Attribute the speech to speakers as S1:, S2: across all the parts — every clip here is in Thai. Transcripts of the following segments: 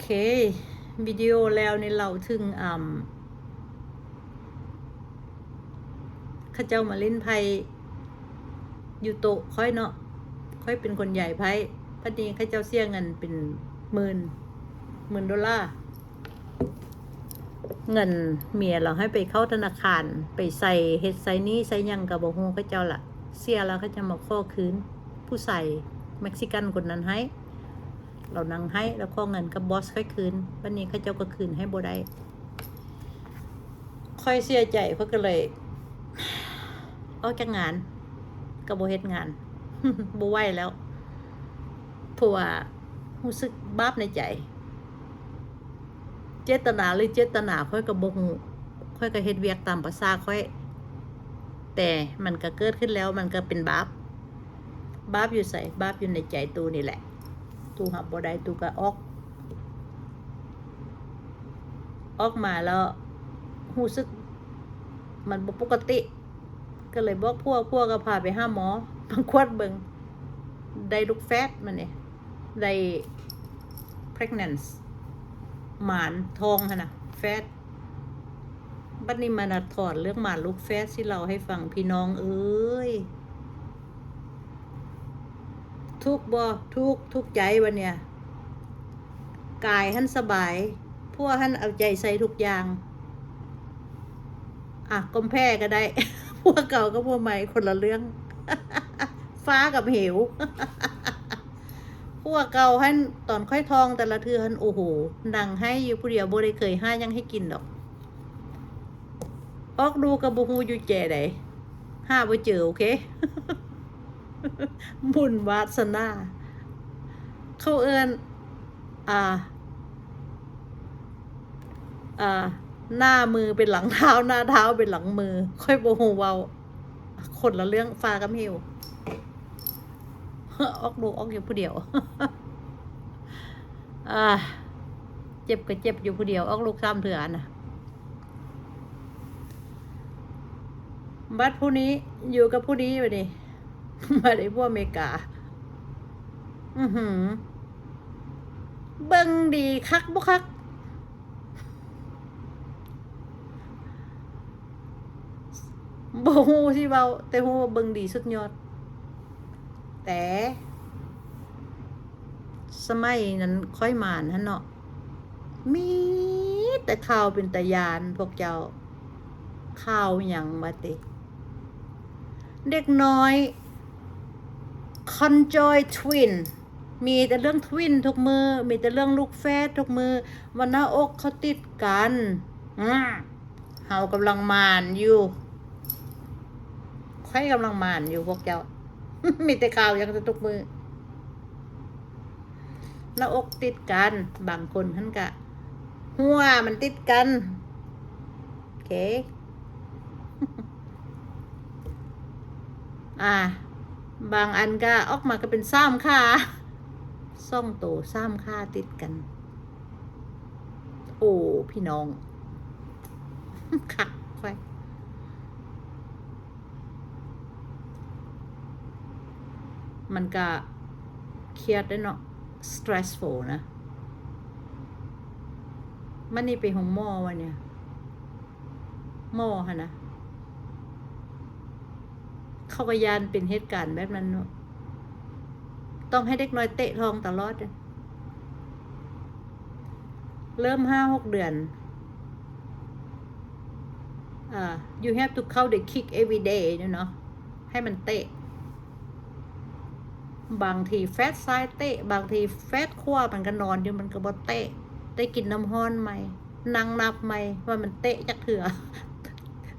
S1: เควิดีโอแล้วในเราถึงข้าเจ้ามาเล่นไพ่อยู่โต๊ะค่อยเนาะค่อยเป็นคนใหญ่ไพ่พัดนี้ข้าเจ้าเสียเงินเป็นหมื่นดอลลาร์เงินเมียเราให้ไปเข้าธนาคารไปใส่เฮ็ดใส่นี้ใส่ยังกับบ่ฮู้ข้าเจ้าล่ะเสียแล้วเขาจะมาข้อคืนผู้ใส่เม็กซิกันคนนั้นให้เรานั่งให้แล้วข้อเงินกับบอสค่อยคืนวันนี้ข้าเจ้าก็คืนให้บ่ได้ค่อยเสียใจเพราะก็เลยออกจากงานก็บ่เฮ็ดงาน บ่ไหวแล้วเพราะว่ารู้สึกบาปในใจเจตนาหรือเจตนาค่อยก็บ่ฮู้ค่อยก็เฮ็ดเวียกตามภาษาค่อยแต่มันก็เกิดขึ้นแล้วมันก็เป็นบาปอยู่ไสบาปอยู่ในใจตูนี่แหละตูหับบ่ได้ตูก็ออกมาแล้วรู้สึกมันบ่ปกติก็เลยบอกพวกก็พาไปหาหมอบางควดเบิงได้ลูกแฟตมันเนี่ยได้ pregnant หมานทองค่ะนะแฟตบัดนี้มาถอดเรื่องหมานลูกแฟตที่เราให้ฟังพี่น้องเอ้ยทุกบ่ทุกใจวันเนี่ยกายหันสบายพวกหันเอาใจใส่ทุกอย่างกมแพ้ก็ได้ พวกเก่าก็พวกใหม่คนละเรื่อง ฟ้ากับเหว พวกเก่าหันตอนค่อยทองแต่ละเทือหันโอ้โหดังให้อยู่ผู้เดียวบ่ได้เคยห้ายังให้กินดอกออกดูกับบูฮูอยู่แจ่ใดห้าบ่เจอโอเค บุญวาสนาเขาเอิ้นหน้ามือเป็นหลังเท้าหน้าเท้าเป็นหลังมือค่อยโบหูเว้าคนละเรื่องฟ้ากับเหว ออกดูออกอยู่ผู้เดียว เจ็บก็เจ็บอยู่ผู้เดียวออกลูกซ้ำเถื่อนนะบัดผู้นี้อยู่กับผู้นี้ไปดิ มาได้พวกอเมริกาเบิ่งดีคักบ่คักบ่ฮู้สิเว้าแต่ฮู้ว่าเบิ่งดีสุดยอดแต่สมัยนั้นค่อยมานั่นเนาะมีแต่ข่าวเป็นตะยานพวกเจ้าข่าวหยังมาติเด็กน้อยคอนจอยทวินมีแต่เรื่องทวินทุกมือมีแต่เรื่องลูกแฝดทุกมือวันหน้าอกเขาติดกันเฮากำลังมานอยู่ใครกำลังมานอยู่พวกเจ้า มีแต่ข่าวอย่างทุกมือหน้าอกติดกันบางคนท่านกะหัวมันติดกันโอเค บางอันก็ออกมาก็เป็นซ้ำค่าซ่องโตซ้ำค่าติดกันโอ้พี่น้อง คักไฟมันก็เครียดได้เนาะ stressful นะมันนี่ไปห้องหมอวะเนี่ยหมอฮะนะเขาก็ยานเป็นเหตุการณ์แบบนั้นเนาะต้องให้เด็กน้อยเตะทองตลอดเริ่ม5-6 เดือนyou have to count the kick every day เนาะให้มันเตะบางทีแฟตซ้ายเตะบางทีแฟตขวามันก็นอนอยู่มันก็บ่เตะได้กินน้ำฮ้อนไหมนั่งนับไหมว่ามันเตะจักเถื่อ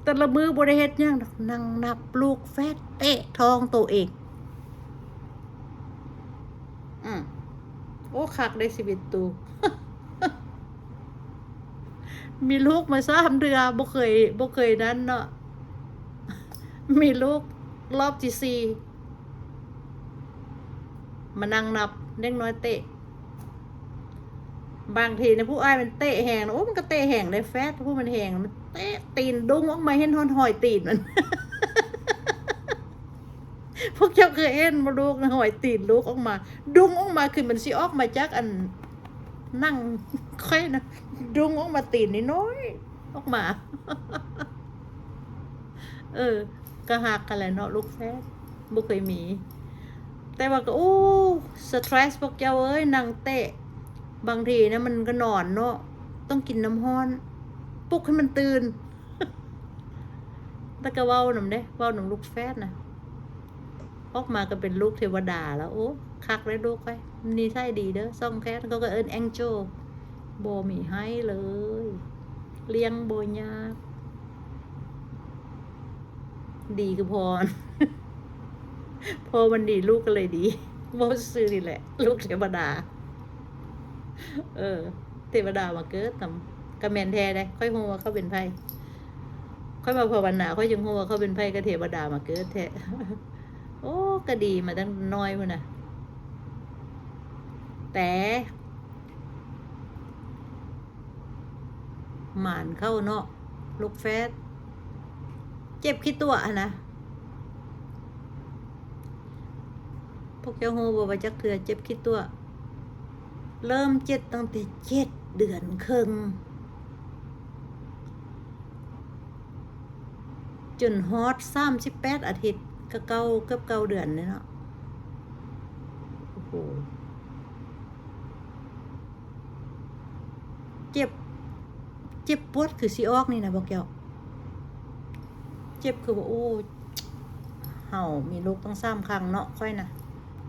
S1: แต่ละมือบริเฮ็ดย่างนั่งนับลูกแฟตเตะทองตัวเองโอ้คักได้ชีวิตตู มีลูกมา3 เดือนบ่เคยนั้นเนาะ มีลูกรอบที่4มานั่งนับเด็กน้อยเตะบางทีในผู้อ้ายมันเตะแหงโอ้มันก็เตะแหงได้แฟตผู้มันแหงมันเตะตีนดุ้งออกมาเห็นหอยตีนมัน พวกเจ้าเคยเห็นมาลูกหอยตีนลูกออกมาดุ้งออกมาคือมันสิออกมาจากอัน นั่งค่อยนะดุงออกมาตีนน้อยออกมา ก็หักกันแหละเนาะลูกแฟดบ่เคยมี แต่ว่าก็โอ้สเตรสพวกเจ้าเอ้ยนั่งเตะบางทีนะมันก็นอนเนาะต้องกินน้ำฮ้อนปลุกให้มันตื่น แต่ก็เว้านำเด้เว้านำลูกแฟดนะออกมาก็เป็นลูกเทวดาแล้วโอ้คักเลยลูกไปนี่ใช่ดีเด้อซ่องแคทเขาก็เอิ้นแองเจิลบ่มีให้เลยเลี้ยงบ่ยากดีคือพร พอมันดีลูกก็เลยดีบ่ซื้อนี่แหละลูกเทวดาเทวดามาเกิดนำกะแม่นแท้ได้ค่อยฮู้ว่าเขาเป็นไผค่อยมาภาวนาค่อยจึงฮู้ว่าเขาเป็นไผกับเทวดามาเกิดแท้ โอ้ก็ดีมาตั้งน้อยพุ่นน่ะแต่หมานเข้าเนาะลูกแฟดเจ็บขี้ตัวอะนะพวกเจ้าฮู้บ่ว่าจักเทื่อเจ็บขี้ตัวเริ่มเจ็บตั้งแต่7 เดือนครึ่งจนฮอด38 อาทิตย์ก็เกือบ9 เดือนเลยเนาะโอ้โหเจ็บปวดคือสิออกนี่นะบอกเจ้าเจ็บคือว่าโอ้เฮามีลูกตั้ง3 ครั้งเนาะค่อยนะ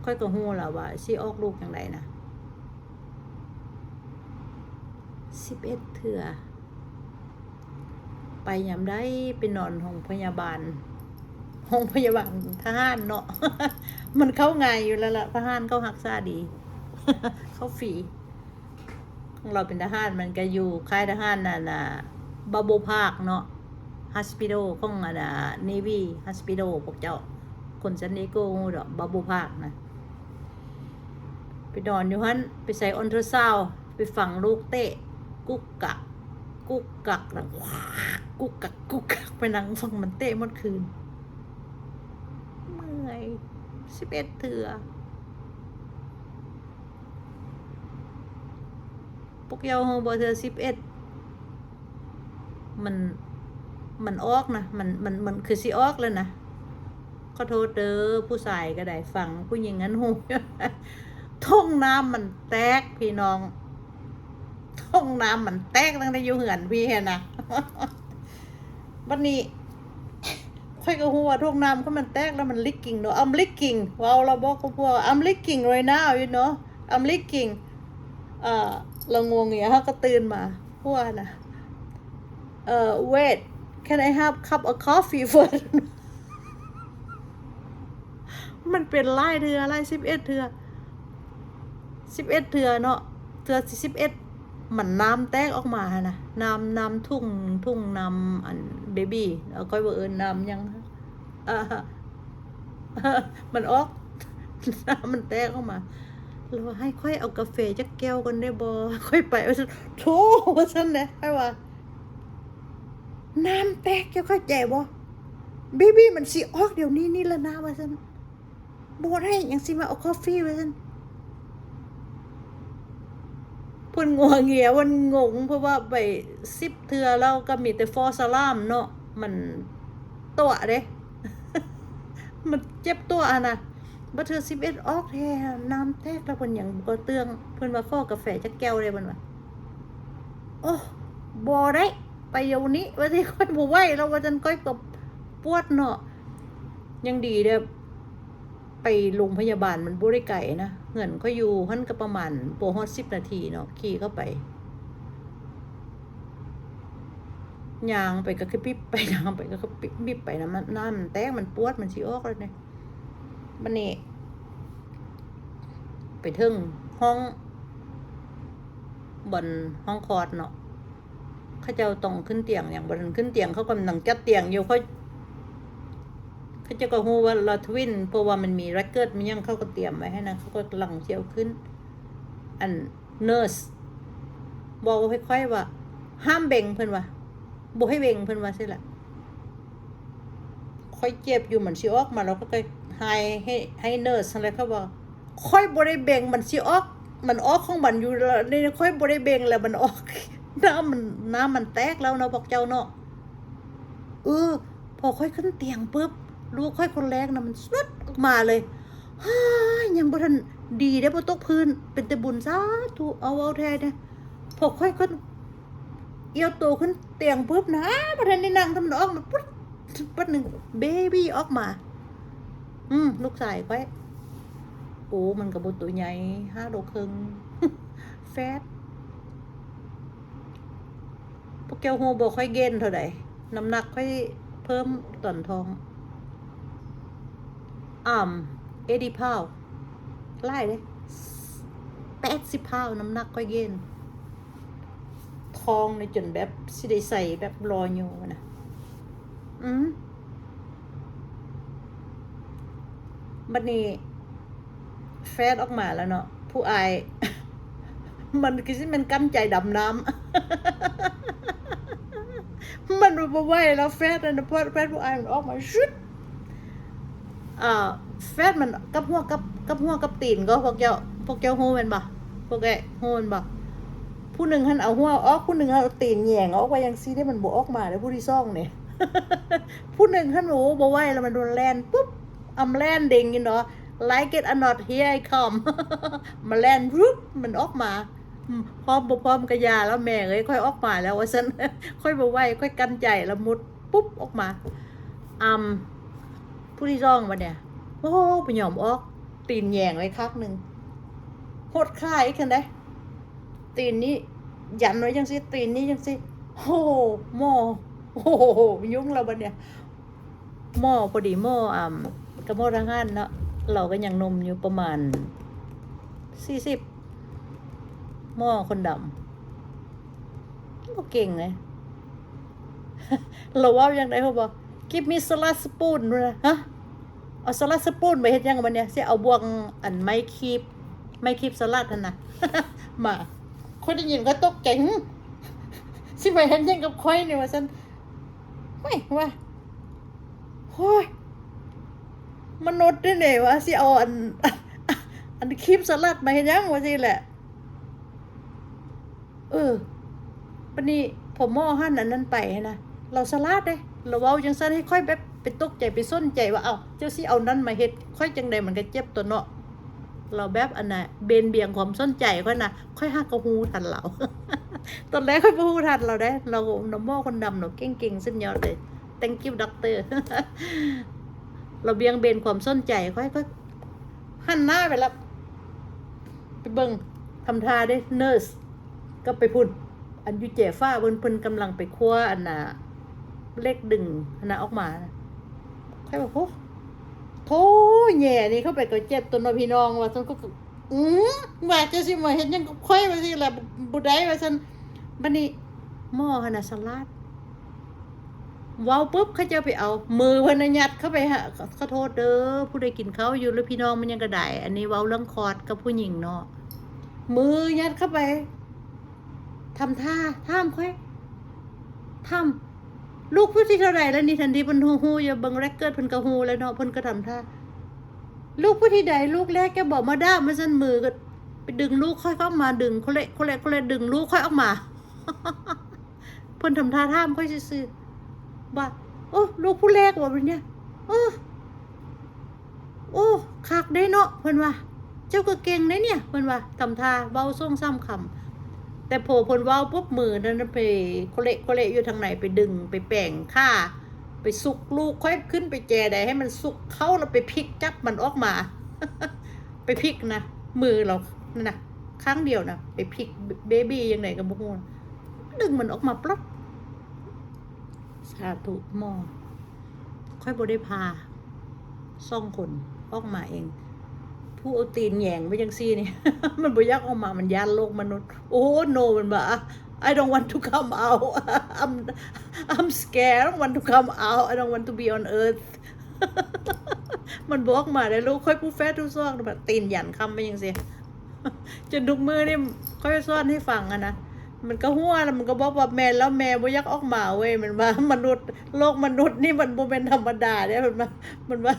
S1: ค่อยก็ฮู้แล้วว่าสิออกลูกจังไดนะ11 เทื่อไปยามใดไปนอนห้องพยาบาลทหารเนาะ มันเข้าง่ายอยู่แล้วล่ะทหารเขารักษาดี เขาฟรีของเราเป็นทหารมันก็อยู่ค่ายทหารน่ะบาโบภาคเนาะฮัสปิโดของเนวีฮัสปิโดพวกเจ้าคนซันดิเอโกดอกบาโบภาคนะไปนอนอยู่หั่นไปใส่อัลตราซาวด์ไปฝังลูกเตะกุกกักดังกุกกักไปนั่งฟังมันเตะหมดคืนเมื่อย11 เทื่อพวกเยาบ่เทื่อ11มันออกนะมันคือสิออกแล้วนะขอโทษเด้อผู้ชายก็ได้ฟังผู้หญิงนั้นหู ท้องน้ำมันแตกพี่น้องท้องน้ำมันแตกตั้งแต่อยู่เหือนพี่เห็นนะ บัดนี้ค่อยก็ฮู้ว่าท้องน้ำเขามันแตกแล้วมันleaking เนาะ I'm leaking ว้าวเราบอกกับพวก I'm leaking right now you know I'm leaking เรางวงเงี้ยเขาก็ตื่นมาพวกนะ wait can I have cup of coffee first มันเป็นไล่เทื่อไล่11 เทื่อเนาะเทื่อ11มันน้ำแตกออกมานะน้ำทุ่งน้ำอันเบบี้แล้วก็บ่เอิ้นน้ำยังมันออก น้ำมันแตกออกมาแล้วให้ค่อยเอากาแฟจักแก้วกันได้บ่ค่อยไปว่าโธ่ว่าซั่นแหละให้ว่าน้ำแตกเจ้าเข้าใจบ่เบบี้มันสิออกเดี๋ยวนี้นี่ละนะว่าซั่นบ่ได้ยังสิมาเอากาแฟว่าซั่นเพิ่นงัวเงียวันงงเพราะว่าไป10 เทื่อแล้วก็มีแต่ฟอสลามเนาะมันตัวเด้ มันเจ็บตัวอะนะบัดเทื่อ11ออกแท้น้ำแตกแล้วเพิ่นหยังบ่เตืองเพิ่นว่าขอกาแฟจักแก้วได้เพิ่นว่าโอ้บ่ได้ไปเดี๋ยวนี้ว่าสิค่อยบ่ไหวแล้วว่าจันค่อยก็ปวดเนาะยังดีเด้อไปโรงพยาบาลมันบ่ได้ไกลนะเฮือนเขาอยู่หั่นก็ประมาณบ่ฮอด10 นาทีเนาะขี่เข้าไปย่างไปก็คือปิ๊บไปย่างไปก็คือปิ๊บไปนะมันน้ำแตกมันปวดมันสิออกแล้วเนี่ยบัดนี้ไปถึงห้องบ่อนห้องคลอดเนาะเขาเจ้าต้องขึ้นเตียงอย่างบ่ทันขึ้นเตียงเขากำลังจัดเตียงอยู่เขาเจ้าก็ฮู้ว่าเราทวินเพราะว่ามันมีเรคเกิดมันยังเขาก็เตรียมไว้ให้นะเขาก็กำลังเที่ยวขึ้นอันเนิร์สบอกว่าค่อยๆว่าห้ามเบ่งเพิ่นว่าบ่ให้เบ่งเพิ่นว่าซี่ล่ะค่อยเจ็บอยู่มันสิออกมาแล้วก็ให้เนิร์สอะไรเขาบอกค่อยบ่ได้เบ่งมันสิออก มันออกของมันอยู่แล้วนี่ค่อยบ่ได้เบ่งแล้วมันออก น้ำมันแตกแล้วเนาะพวกเจ้าเนาะพอค่อยขึ้นเตียงปุ๊บลูกค่อยคนแรกนะมันสุดออกมาเลยฮ่ายังบ่ทันดีได้บ่ตกพื้นเป็นแต่บุญสาธุเอาแท้เนี่ยพอค่อยขึ้นเอียวโตขึ้นเตียงปุ๊บนะบ่ทันได้นั่งทำมันออกมาปุ๊บปั๊บนึงเบบี้ออกมาลูกชายค่อยโอ้มันก็บ่ตัวใหญ่5 โลครึ่ง แฟตพวกแกวโฮบ่ค่อยเกณฑ์เท่าใดน้ำหนักค่อยเพิ่มตอนท้อง80 pound ไล่เลย80 pound น้ำหนักค่อยเกณฑ์ท้องในจนแบบสิได้ใส่แบบรออยู่นะบัดนี้แฟตออกมาแล้วเนาะผู้อาย มันคือสิมันกั้นใจดำน้ำ มันบ่ไหวแล้วแฟตนะพอแฟตผู้อายมันออกมาชุดแฟตมันกับหัวกับตีนก็พวกเจ้าโฮแม่นบ่พวกแกโฮแม่นบ่ผู้หนึ่งหันเอาหัวออกผู้หนึ่งเอาตีนแหย่งออกไว้จังซี่ได้มันบ่ออกมาเด้อผู้ที่ซ่องนี่ ผู้หนึ่งหันโอ้บ่ไหวแล้วมันโดนแล่นปุ๊บแล่นเด้งอยู่เนาะ like it or not here I come มาแล่นปุ๊บมันออกมาพร้อมกระยาแล้วแม่เอ้ยค่อยออกมาแล้วว่าฉัน ค่อยบ่ไหวค่อยกันใจแล้วมุดปุ๊บออกมาผู้ที่ร้องมาเนี่ยโอ้ไปหย่อมออกตีนแยงไว้คักหนึ่งโหดคายกันได้ตีนนี้ยันไว้จังสิตีนนี้จังสิโอ้หม้อโอ้โหยุ่งเราบัดเนี่ยหม้อพอดีหม้อกระหม้อทางห้านเนาะเราก็ยังนมอยู่ประมาณ40หม้อคนดำก็เก่งเลย เราว่าอย่างไรเขาบอกกิฟมีสลัดสปูนด้วยนะฮะเอาสลัดสปูนไปเฮ็ดยังบัดเนี่ยสิเอาบวงอันไม้คีบสลัดนั่นน่ะ มาคนได้ยินก็ตกใจสิไปเฮ็ดยังกับค่อยนี่ว่าซั่นไม่ว่าโอ้ยมนุษย์นี่ว่าสิเอาอันคีบสลัดมาเฮ็ดยังว่าสิแหละวันนี้ผมหม้อหั่นอันนั้นไปนะเราสลัดเด้เราเว้าจังซั่นให้ค่อยแบบไปตกใจไปสนใจว่าเจ้าสิเอานั้นมาเฮ็ดค่อยจังได๋มันก็เจ็บตัวเนาะเราแบบอันน่ะเบนเบี่ยงความสนใจค่อยนะค่อยฮักกะฮู้ทันเรา ตอนแรกค่อยบ่ฮู้ทันเราเด้เราน้ำหม้อคนดำเนาะเก่งๆสุดยอดเลย thank you doctor เราเบี่ยงเบนความสนใจค่อยหันหน้าไปแล้วไปเบิ่งทำท่าเด้เนิร์สก็ไปพูดอันอยู่แจฟ้าเพิ่นกำลังไปคว้าอันน่ะเล็กดึงอันน่ะออกมาใครบอกโธ่แย่นี่เข้าไปก็เจ็บตัวน้องพี่น้องว่าซั่นก็ว่าจะสิมาเฮ็ดหยังก็ค่อยว่าสิล่ะบ่ได้ว่าซั่นบัดนี้หม้อหั่นน่ะสลัดเว้าปุ๊บเขาจะไปเอามือเพิ่นยัดเข้าไปขอโทษเด้อผู้ใดกินข้าวอยู่แล้วพี่น้องมันยังก็ได้อันนี้เว้าเรื่องคอร์ดกับผู้หญิงเนาะมือยัดเข้าไปทำท่าท่ามค่อยทำลูกผู้ที่เท่าไหร่แล้วนี่ทันทีเพิ่นฮู้อย่าเบิ่งแรกเกิดเพิ่นก็ฮู้แล้วเนาะเพิ่นก็ทำท่าลูกผู้ที่ใดลูกแรกแกบอกมาด้ามาซั่นมือก็ไปดึงลูกค่อยเข้ามาดึงคนละดึงลูกค่อยออกมา เพิ่นทำท่าท่ามค่อยซื่อๆว่าโอ้ลูกผู้แรกว่าเป็นเนี่ยโอ้คักได้เนาะเพิ่นว่าเจ้าก็เก่งได้เนี่ยเพิ่นว่าทำท่าเว้าส่งซ้ำคำแต่โผเพิ่นเว้าปุ๊บมือนั้นไปโคเละอยู่ทางไหนไปดึงไปแป่งค่าไปสุกลูกค่อยขึ้นไปแจได้ให้มันสุกเข้าแล้วไปพลิกจับมันออกมา ไปพลิกนะมือเรานั่นน่ะครั้งเดียวนะไปพลิกเบบี้ยังไงก็บ่ฮู้ดึงมันออกมาปลดสาธุหมอค่อยบ่ได้พา2 คนออกมาเองผู้เอาตีนแหย่งไว้จังซี่นี่ มันบ่อยากออกมามันย่านโลกมนุษย์โอ้โนมันบ่I don't want to come out I'm scared I don't want to come out I don't want to be on earth มันบอกมาได้ลูกค่อยผู้แฟทุกซอกแบบตีนหยันคำไปจังซี่ จนทุกมือนี่ค่อยสอนให้ฟังนะมันก็หัวแล้วมันก็บอกว่าแม่แล้วแม่บ่อยากออกมาเว้ยมันว่ามนุษย์โลกมนุษย์นี่มันบ่เป็นธรรมดาเด้มันว่า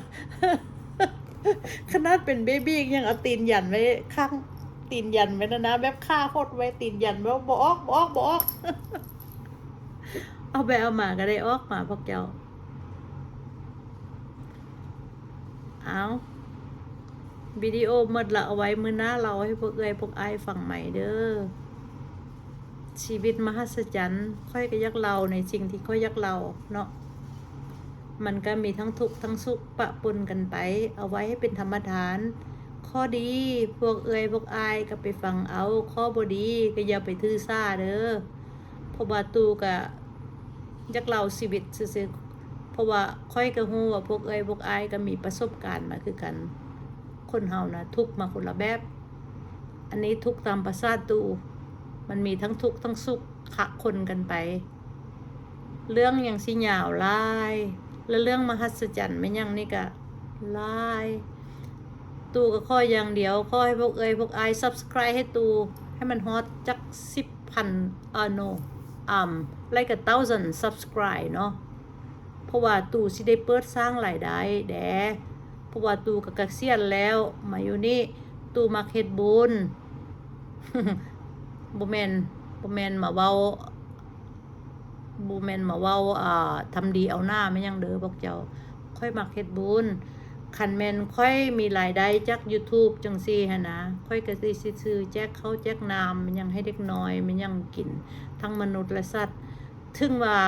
S1: ขนาดเป็นเบบี้ยังเอาตีนหยันไว้ข้ ตีนยันไว้นะแบบฆ่าโคตรไว้ตีนยันไว้บ่ออก เอาไปเอามาก็ได้ออกมาพวกเจ้าเอาวิดีโอหมดละเอาไว้มื้อหน้าเราให้พวกพวกไอ้ฟังใหม่เด้อชีวิตมหัศจรรย์ค่อยก็ยักเราในสิ่งที่ค่อยยักเราเนาะมันก็มีทั้งทุกข์ทั้งสุขปะปนกันไปเอาไว้ให้เป็นธรรมทานข้อดีพวกพวกอายก็ไปฟังเอาข้อบดีก็อย่าไปถือซ่าเด้อเพราะว่าตูก็ยักเราชีวิตซื่อๆเพราะว่าค่อยก็ฮู้ว่าพวกพวกอายก็มีประสบการณ์มาคือกันคนเฮานะทุกข์มาคนละแบบอันนี้ทุกข์ตามประสาทตูมันมีทั้งทุกข์ทั้งสุขขะคนกันไปเรื่องอย่างสิยาวหลายและเรื่องมหัศจรรย์ไม่ยังนี่ก็หลายตูก็ข้ออย่างเดียวข้อให้พวกพวกไอ subscribe ให้ตูให้มันฮอตจัก10,000no like 1,000 subscribe เนาะเพราะว่าตูสิได้เปิดสร้างรายได้แดเพราะว่าตูก็เกษียณแล้วมาอยู่นี่ตูมักเฮ็ดบุญ บ่แม่นมาเว้าทำดีเอาหน้าไม่ยังเด้อพวกเจ้าค่อยมักเฮ็ดบุญคันแม่นค่อยมีรายได้จาก YouTube จังซี่หั่นนะค่อยก็สิซื้อแจกข้าวแจกน้ำมันยังให้เด็กน้อยมันยังกินทั้งมนุษย์และสัตว์ถึงว่า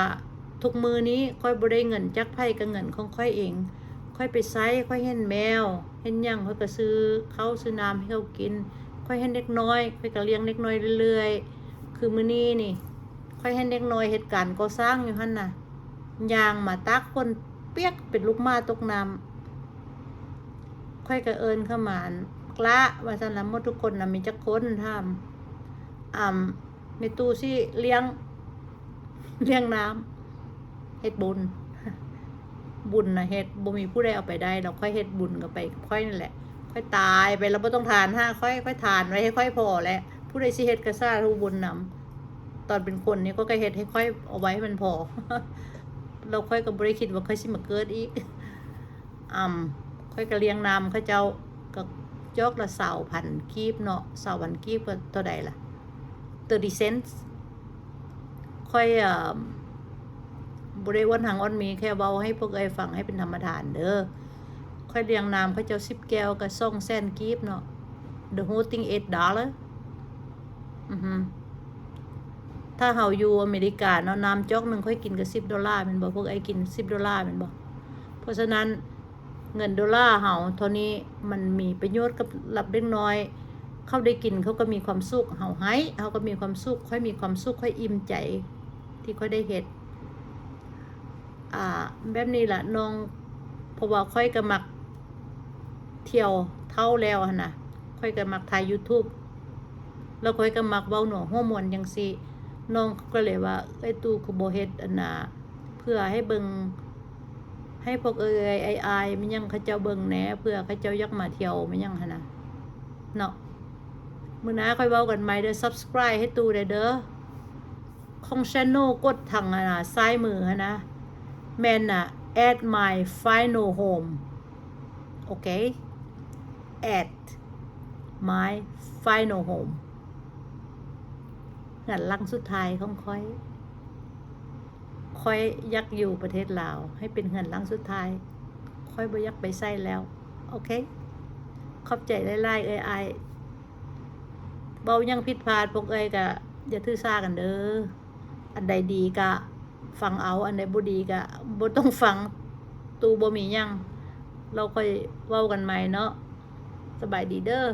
S1: ทุกมื้อนี้ค่อยบ่ได้เงินจากไผก็เงินของค่อยเองค่อยไปไสค่อยเห็นแมวเห็นหยังค่อยก็ซื้อข้าวซื้อน้ำให้เขากินค่อยเห็นเด็กน้อยค่อยก็เลี้ยงเด็กน้อยเรื่อยๆคือมื้อนี้นี่ค่อยเห็นเด็กน้อยเหตุการณ์ก่อสร้างอยู่หั่นน่ะย่างมาตักคนเปียกเป็นลูกม้าตกน้ำค่อยก็เอิ้นเข้ามากละว่าซั่นล่ะหมดทุกคนน่ะมีจักคนถามแม่ตู่สิเลี้ยงน้ำเฮ็ดบุญบุญน่ะเฮ็ดบ่มีผู้ใดเอาไปได้ดอกค่อยเฮ็ดบุญก็ไปค่อยนั่นแหละค่อยตายไปแล้วบ่ต้องทานค่อยทานไว้ให้ค่อยพอแหละผู้ใดสิเฮ็ดก็สาธุบุญนำตอนเป็นคนนี่ก็เฮ็ดให้ค่อยเอาไว้ให้มันพอ เราค่อยก็บ่ได้คิดว่าค่อยสิมาเกิดอีกค่อยก็เลี้ยงน้ำเขาเจ้าก็จอกละ20,000กีบเนาะ20,000กีบก็เท่าใดล่ะ30 cents ค่อยบ่ได้วันหังวันมีแค่เว้าให้พวกฟังให้เป็นธรรมทานเด้อค่อยเลี้ยงน้ำเขาเจ้า10แก้วก็200,000กีบเนาะ the whole thing $8ถ้าเฮาอยู่อเมริกาเนาะน้ำจอกนึงค่อยกินก็$10แม่นบ่พวกกิน$10แม่นบ่เพราะฉะนั้นเงินดอลลาร์เฮาเท่านี้มันมีประโยชน์กับรับเด็กน้อยเขาได้กินเขาก็มีความสุขเฮาให้เฮาก็มีความสุขค่อยมีความสุขค่อยอิ่มใจที่ค่อยได้เฮ็ดแบบนี้ล่ะน้องเพราะว่าค่อยก็มักเที่ยวเท่าแล้วหั่นน่ะค่อยก็มักถ่าย YouTube แล้วค่อยก็มักเว้าหนัวหัวม่วนจังซี่น้องก็เลยว่าตู่คือบ่เฮ็ดอันน่ะเพื่อให้เบิ่งให้พวกอายมันยังเขาเจ้าเบิ่งแหน่เพื่อเขาเจ้าอยากมาเที่ยวมันยังหั่นน่ะเนาะมื้อหน้าค่อยเว้ากันใหม่เด้อ subscribe ให้ตู่ได้เด้อของ channel กดทางซ้ายมือหั่นนะแม่นน่ะ at my final home โอเค at my final home นั่นหลังสุดท้ายของค่อยยักอยู่ประเทศลาวให้เป็นเงินหลังสุดท้ายค่อยบ่ยักไปใส่แล้วโอเคขอบใจหลายๆอ้ายเว้ายังผิดพลาดพวกก็อย่าถือสากันเด้ออันใดดีก็ฟังเอาอันใดบ่ดีก็บ่ต้องฟังตูบ่มีหยังเราค่อยเว้ากันใหม่เนาะสบายดีเด้อ